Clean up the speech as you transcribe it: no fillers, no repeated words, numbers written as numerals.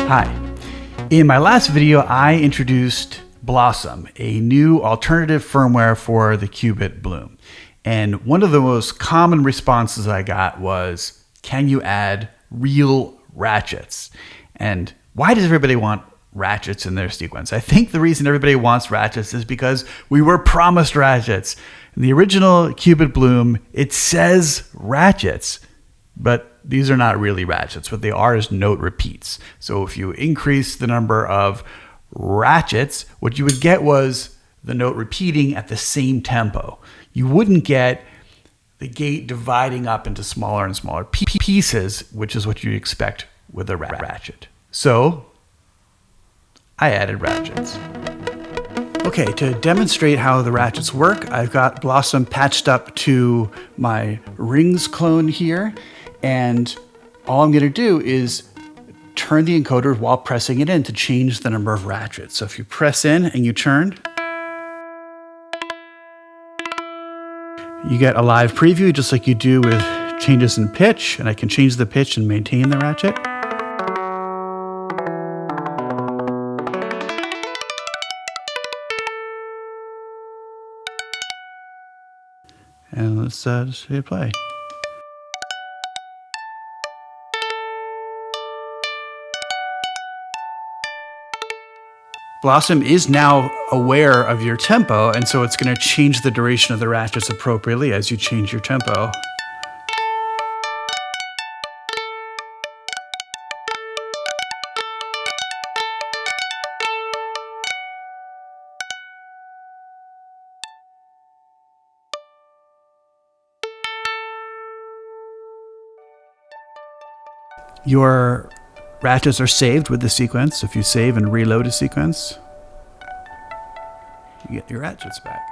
Hi. In my last video, I introduced Blossom, a new alternative firmware for the Qubit Bloom. And one of the most common responses I got was, can you add real ratchets? And why does everybody want ratchets in their sequence? I think the reason everybody wants ratchets is because we were promised ratchets. In the original Qubit Bloom, it says ratchets, but these are not really ratchets. What they are is note repeats. So if you increase the number of ratchets, what you would get was the note repeating at the same tempo. You wouldn't get the gate dividing up into smaller and smaller pieces, which is what you'd expect with a ratchet. So I added ratchets. Okay, to demonstrate how the ratchets work, I've got Blossom patched up to my rings clone here. And all I'm going to do is turn the encoder while pressing it in to change the number of ratchets. So if you press in and you turn, you get a live preview just like you do with changes in pitch. And I can change the pitch and maintain the ratchet. And let's just hit play. Blossom is now aware of your tempo, and so it's going to change the duration of the ratchets appropriately as you change your tempo. Your ratchets are saved with the sequence. If you save and reload a sequence, you get your ratchets back.